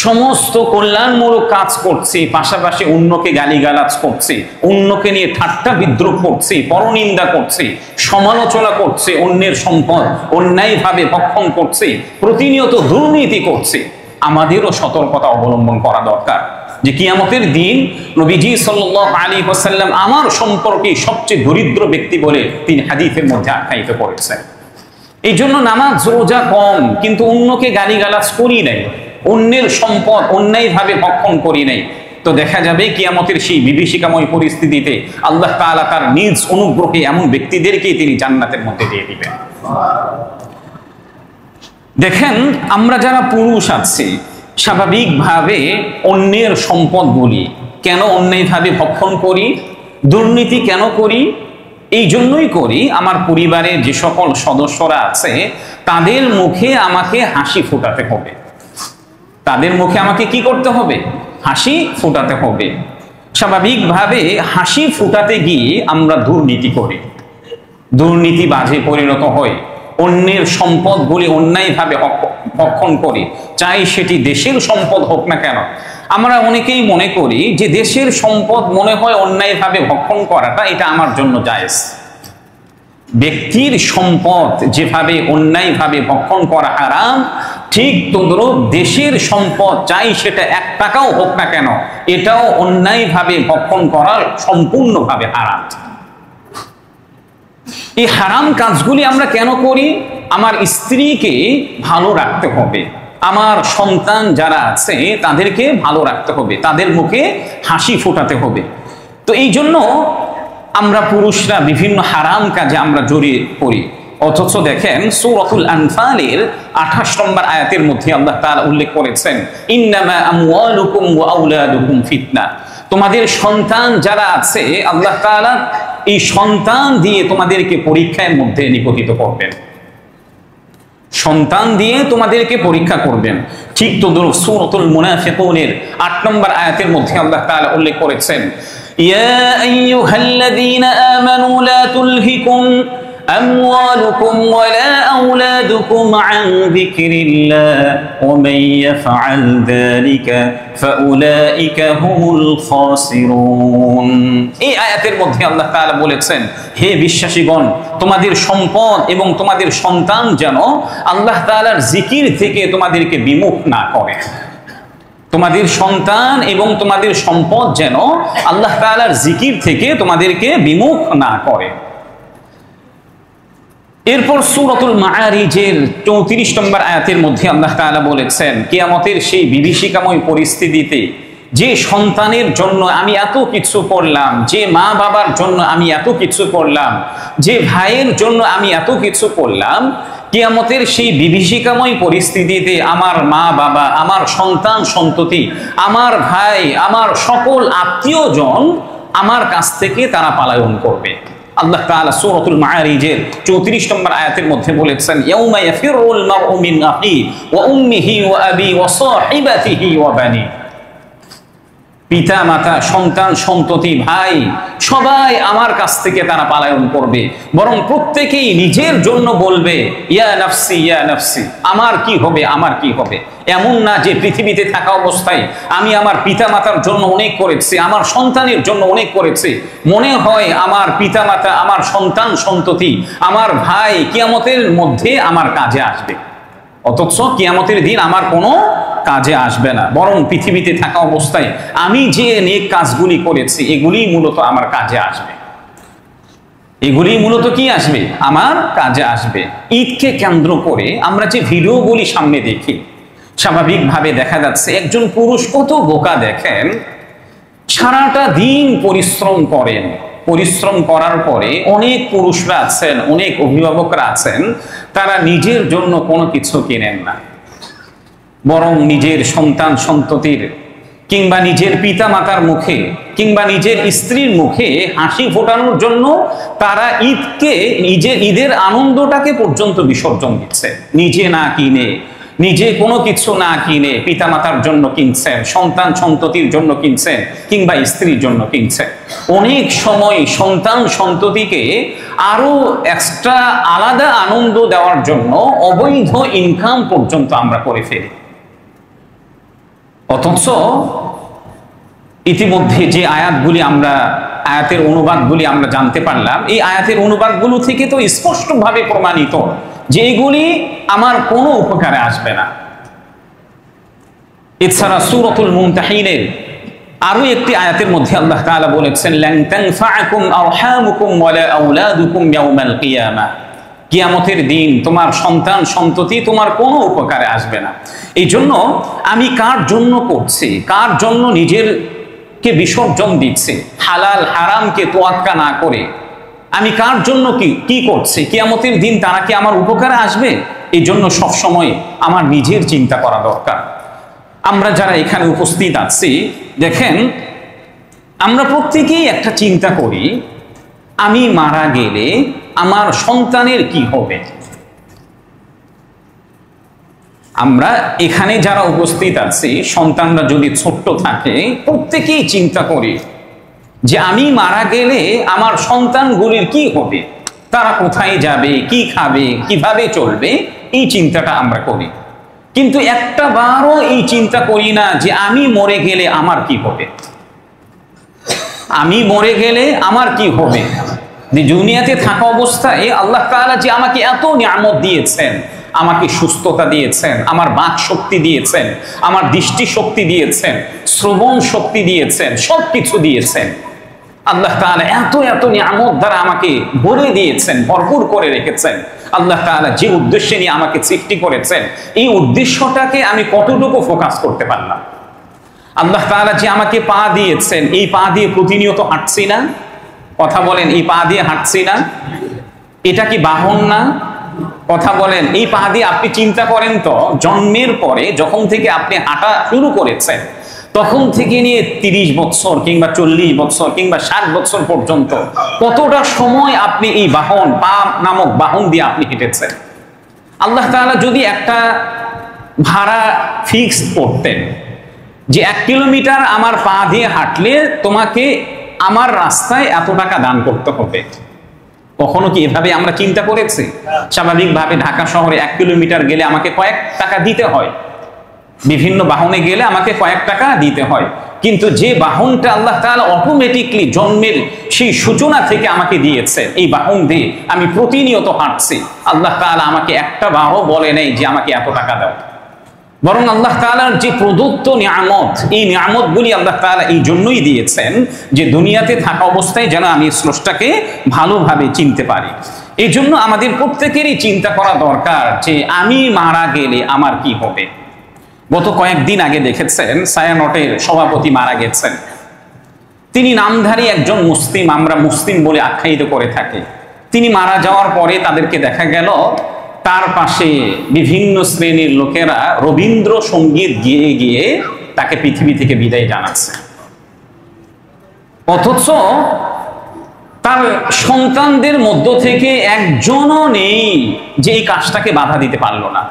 সমস্ত কল্যাণমূলক কাজ করছি, পাশাপাশি অন্যকে গালিগালাজ করছি, অন্যকে নিয়ে ঠাট্টা বিদ্রুপ করছি, পরনিন্দা করছি, সমালোচনা করছি, অন্যের সম্পদ অন্যায়ভাবে ভক্ষণ করছি, প্রতিনিয়ত দুর্নীতি করছি, আমাদেরও সতর্কতা অবলম্বন করা দরকার যে কিয়ামতের দিন নবীজি সাল্লাল্লাহু আলাইহি ওয়াসাল্লাম আমার সম্পর্কে সবচেয়ে দরিদ্র ব্যক্তি বলে তিনি হাদিসের মধ্যে আখ্যায়িত করেছেন। এই জন্য নামাজ রোজা কম, কিন্তু অন্যকে গালিগালাজ করি নাই, অন্যের সম্পদ অন্যায়ভাবে ভক্ষণ করি নাই, তো দেখা যাবে কিয়ামতের সেই বিভীষিকাময় পরিস্থিতিতে আল্লাহ তাআলা তার নিজ অনুগ্রহে এমন ব্যক্তিদেরকে তিনি জান্নাতের মধ্যে দিয়ে দিবেন। দেখেন, আমরা যারা পুরুষ আছি, স্বাভাবিকভাবে অন্যের সম্পদগুলি কেন অন্যায়ভাবে ভক্ষণ করি, দুর্নীতি কেন করি? এই জন্যই করি, আমার পরিবারের যে সকল সদস্যরা আছে তাদের মুখে আমাকে হাসি ফোটাতে হবে, তাদের মুখে আমাকে কি করতে হবে? হাসি ফোটাতে হবে। স্বাভাবিকভাবে হাসি ফোটাতে গিয়ে আমরা দুর্নীতি করি, দুর্নীতিবাজে পরিণত হই, অন্যের সম্পদগুলি অন্যায়ভাবে ভক্ষণ করি, চাই সেটি দেশের সম্পদ হোক না কেন। আমরা অনেকেই মনে করি যে দেশের সম্পদ মনে হয় অন্যায়ভাবে ভক্ষণ করাটা এটা আমার জন্য জায়েজ। ব্যক্তির সম্পদ যেভাবে অন্যায়ভাবে ভক্ষণ করা হারাম, ঠিক তদ্রূপ দেশের সম্পদ চাই সেটা 1 টাকাও হোক না কেন, এটাও অন্যায়ভাবে ভক্ষণ করা সম্পূর্ণভাবে হারাম। এই হারাম কাজগুলি আমরা কেন করি? আমার স্ত্রীকে ভালো রাখতে হবে, আমার সন্তান যারা আছে তাদেরকে ভালো রাখতে হবে, তাদের মুখে হাসি ফোটাতে হবে। তো এই জন্য আমরা পুরুষরা বিভিন্ন হারাম কাজে আমরা জড়িয়ে পড়ি। অথচ দেখেন সূরাতুল আনফালের 28 নম্বর আয়াতের মধ্যে আল্লাহ তাআলা উল্লেখ করেছেন, ইন্নামা আমওয়ালুকুম ওয়া আওলাদুকুম ফিতনা। তোমাদের সন্তান যারা আছে আল্লাহ তাআলা এই সন্তান দিয়ে তোমাদেরকে পরীক্ষার মধ্যে নিপতিত করবেন, সন্তান দিয়ে তোমাদেরকে পরীক্ষা করবেন। ঠিক তদ্রূপ সূরাতুল মুনাফিকুনের 8 নম্বর আয়াতের মধ্যে আল্লাহ তাআলা উল্লেখ করেছেন, ইয়া আইয়ুহাল্লাযীনা আমানু লা তুলহিকুম আমওয়ালুকুম ওয়ালা আওলাদুকুম আন যিকরিল্লাহ ওয়া মান ইয়াফআল যালিকা ফাউলাইকা হুমুল খাসিরুন। এই আয়াতের মধ্যে আল্লাহ তাআলা বলেছেন, হে বিশ্বাসীগণ, তোমাদের সম্পদ এবং তোমাদের সন্তান যেন আল্লাহ তাআলার জিকির থেকে তোমাদেরকে বিমুখ না করে। তোমাদের সন্তান এবং তোমাদের সম্পদ যেন আল্লাহ তাআলার জিকির থেকে তোমাদেরকে বিমুখ না করে। এরপর সূরাতুল মাআরিজের 34 নম্বর আয়াতের মধ্যে আল্লাহ তাআলা বলেছেন, কিয়ামতের সেই বিভীষিকাময় পরিস্থিতিতে যে সন্তানের জন্য আমি এত কিছু করলাম, যে মা বাবার জন্য আমি এত কিছু করলাম, যে ভাইয়ের জন্য আমি এত কিছু করলাম, কিয়ামতের সেই বিভীষিকাময় পরিস্থিতিতে আমার মা বাবা, আমার সন্তান সন্ততি, আমার ভাই, আমার সকল আত্মীয়জন আমার কাছ থেকে তারা পলায়ন করবে। আল্লাহ তাআলা সূরাতুল মাআরিজের 34 নম্বর আয়াতের মধ্যে বলেছেন, ইয়াউমা ইয়াফিরুল মারউ মিন আখি ওয়া উম্মিহি ওয়া আবি ওয়া সাহিবাতিহি ওয়া বানি। পিতা মাতা, সন্তান সন্ততি, ভাই সবাই আমার কাছ থেকে তারা পলায়ন করবে, বরং প্রত্যেকেই নিজের জন্য বলবে, ইয়া নাফসি ইয়া নাফসি, আমার কি হবে, আমার কি হবে। এমন না যে পৃথিবীতে থাকা অবস্থায় আমি আমার পিতা মাতার জন্য অনেক করেছি, আমার সন্তানের জন্য অনেক করেছি, মনে হয় আমার পিতা মাতা, আমার সন্তান সন্ততি, আমার ভাই কিয়ামতের মধ্যে আমার কাজে আসবে, অথচ কিয়ামতের দিন আমার কোনো কাজে আসবে না, বরং পৃথিবীতে থাকা অবস্থায় আমি যে নেক কাজগুলি করেছি এগুলি মূলত আমার কাজে আসবে। এগুলি মূলত কি আসবে? আমার কাজে আসবে। ঈদকে কেন্দ্র করে আমরা যে ভিডিওগুলি সামনে দেখি, স্বাভাবিকভাবে দেখা যাচ্ছে একজন পুরুষ কত বোকা দেখেন, সারাটা দিন পরিশ্রম করেন, পরিশ্রম করার পরে অনেক পুরুষরা আছেন, অনেক অভিভাবকরা আছেন, তারা নিজের জন্য কোনো কিছু কেনেন না, বরং নিজের সন্তান সন্ততির কিংবা নিজের পিতা মাতার মুখে কিংবা নিজের স্ত্রীর মুখে হাসি ফোটানোর জন্য তারা ঈদের আনন্দটাকে পর্যন্ত বিসর্জন দিচ্ছে। নিজে না কিনে, নিজে কোনো কিছু না কিনে পিতা মাতার জন্য কিনছেন, সন্তান সন্ততির জন্য কিনছেন, কিংবা স্ত্রীর জন্য কিনছেন। অনেক সময় সন্তান সন্ততিকে আরো এক্সট্রা আলাদা আনন্দ দেওয়ার জন্য অবৈধ ইনকাম পর্যন্ত আমরা করে ফেলি। অথচ ইতিমধ্যে যে আয়াতগুলি আয়াতের অনুবাদগুলি আমরা জানতে পারলাম, এই আয়াতের অনুবাদগুলো থেকে তো স্পষ্টভাবে প্রমাণিত যে এগুলি আমার কোনো উপকারে আসবে না। এছাড়া সূরাতুল মুমতাহিনের আরো একটি আয়াতের মধ্যে আল্লাহ তাআলা বলেছেন, লান তানফাআকুম আরহামুকুম ওয়ালা আওলাদুকুম ইয়াউমাল কিয়ামাহ। কিয়ামতের দিন তোমার সন্তান সন্ততি তোমার কোনো উপকারে আসবে না। এই জন্য আমি কার জন্য করছি, কার জন্য নিজেরকে বিসর্জন দিচ্ছি, হালাল হারামকে তোয়াক্কা না করে আমি কার জন্য কি করছি, কিয়ামতের দিন তারা কি আমার উপকারে আসবে? এই জন্য সবসময় আমার নিজের চিন্তা করা দরকার। আমরা যারা এখানে উপস্থিত আছি, দেখেন আমরা প্রত্যেকেই একটা চিন্তা করি, আমি মারা গেলে আমার সন্তানের কি হবে। আমরা এখানে যারা উপস্থিত আছি, সন্তানরা যদি ছোট্ট থাকে, প্রত্যেকেই চিন্তা করি যে আমি মারা গেলে আমার সন্তানগুলির কি হবে। তারা কোথায় যাবে, কি খাবে, কিভাবে চলবে, এই চিন্তাটা আমরা করি। কিন্তু একটা বারও এই চিন্তা করি না যে আমি মরে গেলে আমার কি হবে, আমি মরে গেলে আমার কি হবে। যে দুনিয়াতে থাকা অবস্থায় আল্লাহ তাআলা যে আমাকে এত নিয়ামত দিয়েছেন, আমাকে সুস্থতা দিয়েছেন, আমার বাক শক্তি দিয়েছেন, আমার দৃষ্টি শক্তি দিয়েছেন, শ্রবণ শক্তি দিয়েছেন, সব কিছু দিয়েছেন। আল্লাহ তাআলা এত এত নিয়ামত দ্বারা আমাকে ভরে দিয়েছেন, ভরপুর করে রেখেছেন। আল্লাহ তাআলা যে উদ্দেশ্যে নিয়ে আমাকে সৃষ্টি করেছেন, এই উদ্দেশ্যটাকে আমি কতটুকু ফোকাস করতে পারলাম। আল্লাহ তাআলা যে আমাকে পা দিয়েছেন, এই পা দিয়ে প্রতিনিয়ত হাঁটছি না? কথা বলেন, এই পা দিয়ে হাঁটছি না? এটা কি বাহন না? কথা বলেন, এই পা দিয়ে আপনি চিন্তা করেন তো, জন্মের পরে যখন থেকে আপনি হাঁটা শুরু করেছেন তখন থেকে নিয়ে 30 বছর কিংবা 40 বছর কিংবা 60 বছর পর্যন্ত কতটা সময় আপনি এই বাহন, পা নামক বাহন দিয়ে আপনি হেঁটেছেন। আল্লাহ তাআলা যদি একটা ভাড়া ফিক্স করতেন যে 1 কিলোমিটার আমার পা দিয়ে হাঁটলে তোমাকে আমার রাস্তায় এত টাকা দান করতে হবে, কখনো কি এভাবে আমরা চিন্তা করেছি? স্বাভাবিকভাবে ঢাকা শহরে 1 কিলোমিটার গেলে আমাকে কয়েক টাকা দিতে হয়, বিভিন্ন বাহনে গেলে আমাকে কয়েক টাকা দিতে হয়। কিন্তু যে বাহনটা আল্লাহ তাআলা অটোমেটিকলি জন্মের সেই সূচনা থেকে আমাকে দিয়েছে, এই বাহন দিয়ে আমি প্রতিনিয়ত হাঁটছি, আল্লাহ তাআলা আমাকে একটা বারও বলে নেই যে আমাকে এত টাকা দাও। বরং আল্লাহ তাআলার যে প্রদত্ত নিয়ামত, এই নিয়ামতগুলি আল্লাহ তাআলা এই জন্যই দিয়েছেন যে দুনিয়াতে থাকা অবস্থায় যেন আমি স্রষ্টাকে ভালোভাবে চিনতে পারি। এই জন্য আমাদের প্রত্যেকেরই চিন্তা করা দরকার যে আমি মারা গেলে আমার কি হবে। গত কয়েকদিন আগে দেখেছেন ছায়ানটের সভাপতি মারা গেছেন। তিনি নামধারী একজন মুসলিম, আমরা মুসলিম বলে আখ্যায়িত করে থাকি। তিনি মারা যাওয়ার পরে তাদেরকে দেখা গেল তার পাশে বিভিন্ন শ্রেণীর লোকেরা রবীন্দ্রসঙ্গীত গিয়ে গিয়ে তাকে পৃথিবী থেকে বিদায় জানাচ্ছে। অথচ তার সন্তানদের মধ্য থেকে একজনও নেই যে এই কাজটাকে বাধা দিতে পারলো না।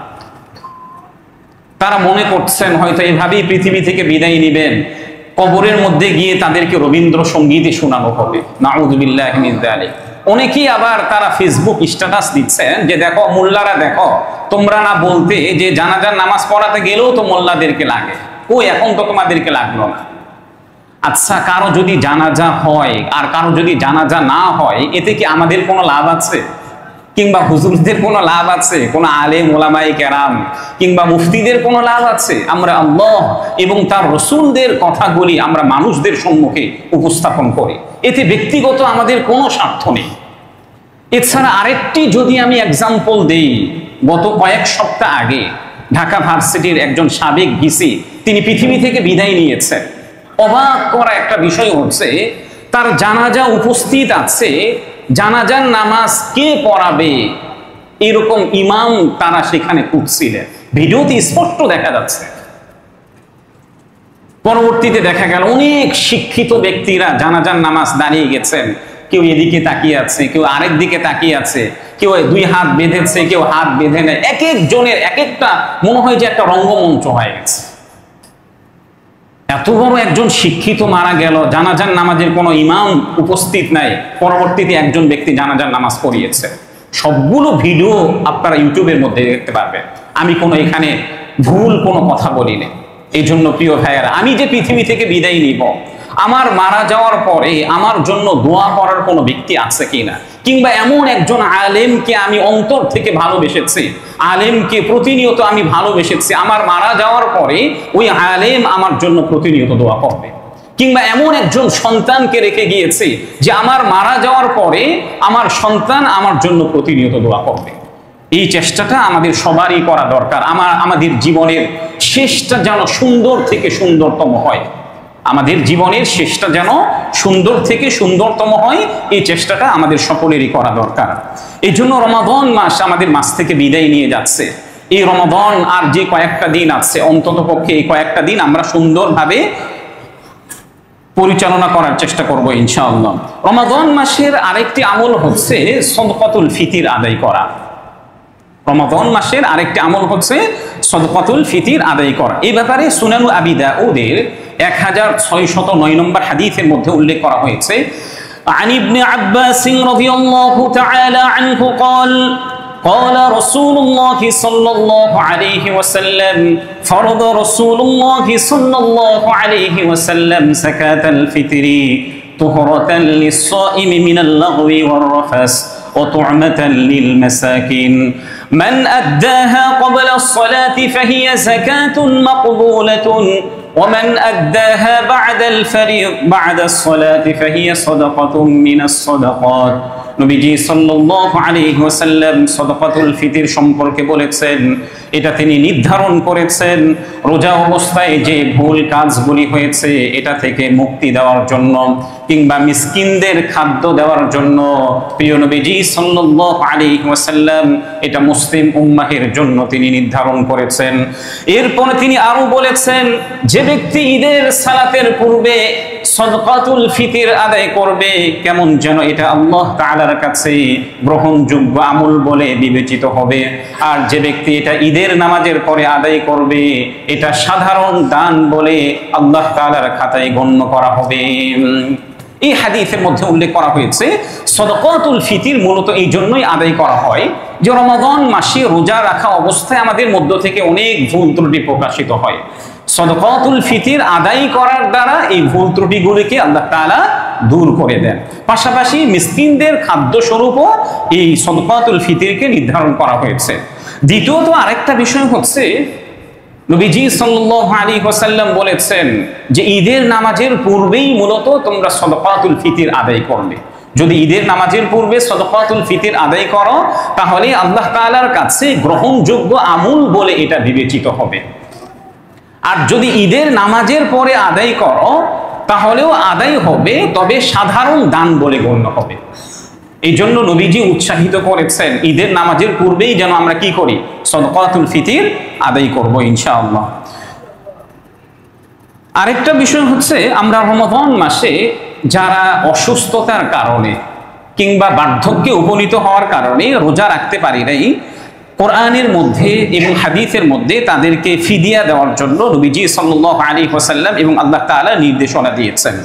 তারা মনে করছেন হয়তো এভাবেই পৃথিবী থেকে বিদায় নেবেন, কবরের মধ্যে গিয়ে তাদেরকে রবীন্দ্রসঙ্গীতই শোনানো হবে। নাউযুবিল্লাহি মিন যালিক। অনেকেই আবার তারা ফেসবুক স্ট্যাটাস দিচ্ছেন যে দেখো মোল্লারা, দেখো তোমরা না বলতে যে জানাজার নামাজ পড়াতে গেলেও তো মোল্লাদেরকে লাগে, ও এখন তো তোমাদেরকে লাগলো না। আচ্ছা, কারো যদি জানাজা হয় আর কারো যদি জানাজা না হয়, এতে কি আমাদের কোনো লাভ আছে? কিংবা হুজুরদের কোনো লাভ আছে? কোনো আলেম ওলামায়ে কেরাম কিংবা মুফতিদের কোনো লাভ আছে? আমরা আল্লাহ এবং তার রসুলদের কথাগুলি আমরা মানুষদের সম্মুখে উপস্থাপন করি, এতে ব্যক্তিগত আমাদের কোনো স্বার্থ নেই। এছাড়া আরেকটি যদি আমি এক্সাম্পল দেই, গত কয়েক সপ্তাহ আগে ঢাকা ভার্সিটির একজন সাবেক ভিসি তিনি পৃথিবী থেকে বিদায় নিয়েছেন। অবাক করা একটা বিষয় হচ্ছে, তার জানাজা উপস্থিত আছে, জানাজার নামাজ কে পড়াবে এরকম ইমাম তারা সেখানে খুঁজছিলেন। ভিডিওতে স্পষ্ট দেখা যাচ্ছে। পরবর্তীতে দেখা গেল অনেক শিক্ষিত ব্যক্তিরা জানাজার নামাজ দাঁড়িয়ে গেছেন, কেউ এদিকে তাকিয়ে আছে, কেউ আরেক দিকে তাকিয়ে আছে, কেউ 2 হাত বেঁধেছে, কেউ হাত বেঁধে নেয়। এক একজনের এক একটা মনে হয় যে একটা রঙ্গমঞ্চ হয়ে গেছে। এত বড় একজন শিক্ষিত মারা গেল, জানাজার নামাজের কোনো ইমাম উপস্থিত নাই, পরবর্তীতে একজন ব্যক্তি জানাজার নামাজ পড়িয়েছে। সবগুলো ভিডিও আপনারা ইউটিউবের মধ্যে দেখতে পারবেন। আমি কোনো এখানে ভুল কোনো কথা বলিনি। এই জন্য প্রিয় ভাইয়েরা, আমি যে পৃথিবী থেকে বিদায় নিব, আমার মারা যাওয়ার পরে আমার জন্য দোয়া করার কোনো ব্যক্তি আছে কিনা, কিংবা এমন একজন আলেমকে আমি অন্তর থেকে ভালোবেসেছি, আলেমকে প্রতিনিয়ত আমি ভালোবেসেছি, আমার মারা যাওয়ার পরে ওই আলেম আমার জন্য প্রতিনিয়ত দোয়া করবে, কিংবা এমন একজন সন্তানকে রেখে গিয়েছি যে আমার মারা যাওয়ার পরে আমার সন্তান আমার জন্য প্রতিনিয়ত দোয়া করবে। এই চেষ্টাটা আমাদের সবারই করা দরকার। আমাদের জীবনের শেষটা যেন সুন্দর থেকে সুন্দরতম হয়, আমাদের জীবনের শেষটা যেন সুন্দর থেকে সুন্দরতম হয়, এই চেষ্টাটা আমাদের সকলেরই করা দরকার। এই জন্য রমাদান মাস আমাদের মাস থেকে বিদায় নিয়ে যাচ্ছে। এই রমাদান আর যে কয়েকটা দিন আছে, অন্তত পক্ষে এই কয়েকটা দিন আমরা সুন্দরভাবে পরিচালনা করার চেষ্টা করব ইনশাআল্লাহ। রমাদান মাসের আরেকটি আমল হচ্ছে সদকাতুল ফিতির আদায় করা। রমাদান মাসের আরেকটি আমল হচ্ছে সদকাতুল ফিতির আদায় করা। এই ব্যাপারে সুনানু আবি দাউদের 1609 নম্বর হাদিসের মধ্যে উল্লেখ করা হয়েছে, عن ابن عباس رضي الله تعالى عنه قال قال رسول الله صلى الله عليه وسلم فرض رسول الله صلى الله عليه وسلم زكاة الفطر طهرة للصائم من اللغو والرفث وطعمة للمساكين من أداها قبل الصلاة فهي زكاة مقبولة ومن أداها بعد الصلاة فهي صدقة من الصدقات নবীজি সাল্লাল্লাহু আলাইহি ওয়াসাল্লাম সাদাকাতুল ফিতর সম্পর্কে বলেছেন, এটা তিনি নির্ধারণ করেছেন রোজা অবস্থায় যে ভুল কাজগুলি হয়েছে এটা থেকে মুক্তি দেওয়ার জন্য কিংবা মিসকিনদের খাদ্য দেওয়ার জন্য। প্রিয় নবীজি সাল্লাল্লাহু আলাইহি ওয়াসাল্লাম এটা মুসলিম উম্মাহের জন্য তিনি নির্ধারণ করেছেন। এরপর তিনি আরো বলেছেন, যে ব্যক্তি ঈদের সালাতের পূর্বে সাদাকাতুল ফিতর আদায় করবে, কেমন যেন এটা আল্লাহ তাআলার কাছে গ্রহণযোগ্য আমল বলে বিবেচিত হবে। আর যে ব্যক্তি এটা ঈদের নামাজের পরে আদায় করবে, এটা সাধারণ দান বলে আল্লাহ তাআলার খাতায় গণ্য করা হবে। এই হাদিসের মধ্যে উল্লেখ করা হয়েছে সাদাকাতুল ফিতর মূলত এই জন্যই আদায় করা হয় যে রমাদান মাসে রোজা রাখা অবস্থায় আমাদের মধ্য থেকে অনেক ভুল ত্রুটি প্রকাশিত হয়। সাদাকাতুল ফিতর আদায় করার দ্বারা এই ভুল ত্রুটিগুলিকে আল্লাহ তাআলা দূর করে দেন। পাশাপাশি মিসকিনদের খাদ্য স্বরূপও এই সাদাকাতুল ফিতরকে নির্ধারণ করা হয়েছে। দ্বিতীয়ত আরেকটা বিষয় হচ্ছে, নবীজি সাল্লাল্লাহু আলাইহি ওয়াসাল্লাম বলেছেন যে ঈদের নামাজের পূর্বেই মূলত তোমরা সাদাকাতুল ফিতর আদায় করবে। যদি ঈদের নামাজের পূর্বে সাদাকাতুল ফিতর আদায় করো, তাহলে আল্লাহ তাআলার কাছে গ্রহণযোগ্য আমল বলে এটা বিবেচিত হবে। আর যদি ঈদের নামাজের পরে আদায় করো, তাহলেও আদায় হবে, তবে সাধারণ দান বলে গণ্য হবে। এই জন্য নবীজি উৎসাহিত করেছেন ঈদের নামাজের পূর্বেই যেন আমরা কি করি, সাদাকাতুল ফিতর আদায় করব ইনশাআল্লাহ। আরেকটা বিষয় হচ্ছে, আমরা রমাদান মাসে যারা অসুস্থতার কারণে কিংবা বার্ধক্যে উপনীত হওয়ার কারণে রোজা রাখতে পারি নাই, কোরআনের মধ্যে এবং হাদিসের মধ্যে তাদেরকে ফিদিয়া দেওয়ার জন্য নবীজি সাল্লাল্লাহু আলাইহি ওয়াসাল্লাম এবং আল্লাহ তাআলা নির্দেশনা দিয়েছেন।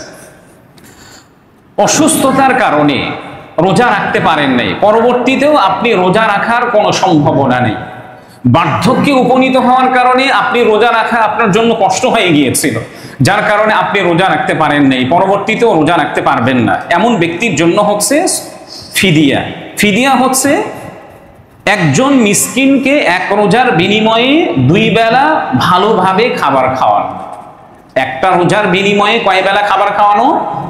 অসুস্থতার কারণে রোজা রাখতে পারেন নাই, পরবর্তীতেও আপনি রোজা রাখার কোনো সম্ভাবনা নেই। বার্ধক্যে উপনীত হওয়ার কারণে আপনি রোজা রাখা আপনার জন্য কষ্ট হয়ে গিয়েছিল, যার কারণে আপনি রোজা রাখতে পারেন নাই, পরবর্তীতেও রোজা রাখতে পারবেন না, এমন ব্যক্তির জন্য হচ্ছে ফিদিয়া। ফিদিয়া হচ্ছে একজন মিসকিনকে এক রোজার বিনিময়ে 2 বেলা ভালোভাবে খাবার খাওয়ানো। একটা রোজার বিনিময়ে কয় বেলা খাবার খাওয়ানো?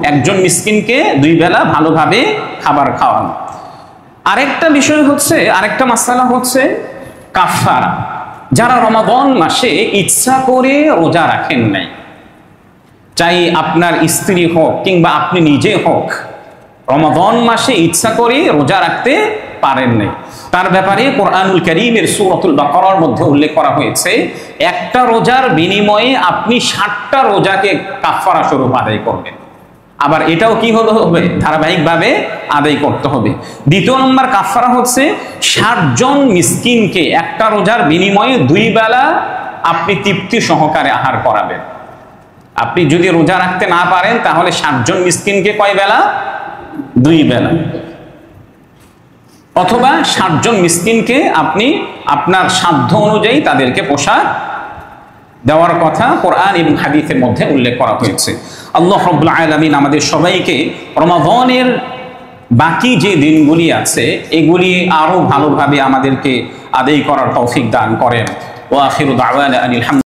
একজন মিসকিনকে 2 বেলা ভালোভাবে খাবার খাওয়ানো। আরেকটা বিষয় হচ্ছে, আরেকটা মাসআলা হচ্ছে কাফারা। যারা রমাদান মাসে ইচ্ছা করে রোজা রাখেন নাই, চাই আপনার স্ত্রী হোক কিংবা আপনি নিজে হোক, রমাদান মাসে ইচ্ছা করে রোজা রাখতে পারেন নাই, তার ব্যাপারে কোরআনুল কারীমের সূরাতুল বাকারার মধ্যে উল্লেখ করা হয়েছে একটা রোজার বিনিময়ে আপনি 60টা রোজাকে কাফারা স্বরূপ আদায় করবেন। আবার এটাও কি হবে, ধারাবাহিকভাবে আদায় করতে হবে। দ্বিতীয় নম্বর কাফারা হচ্ছে 60 জন মিসকিনকে একটা রোজার বিনিময়ে 2 বেলা আপনি তৃপ্তি সহকারে আহার করাবেন। আপনি যদি রোজা রাখতে না পারেন, তাহলে 60 জন মিসকিনকে কয় বেলা? 2 বেলা। অথবা 60 জন মিসকিনকে আপনি আপনার সাধ্য অনুযায়ী তাদেরকে পোশাক দেওয়ার কথা কোরআন এবং হাদিসের মধ্যে উল্লেখ করা হয়েছে। আল্লাহ রাব্বুল আলামিন আমাদের সবাইকে রমাদানের বাকি যে দিনগুলি আছে এগুলি আরো ভালোভাবে আমাদেরকে আদায় করার তৌফিক দান করেন। ওয়া আখিরু দাওয়ানা আনিল হামদুলিল্লাহ।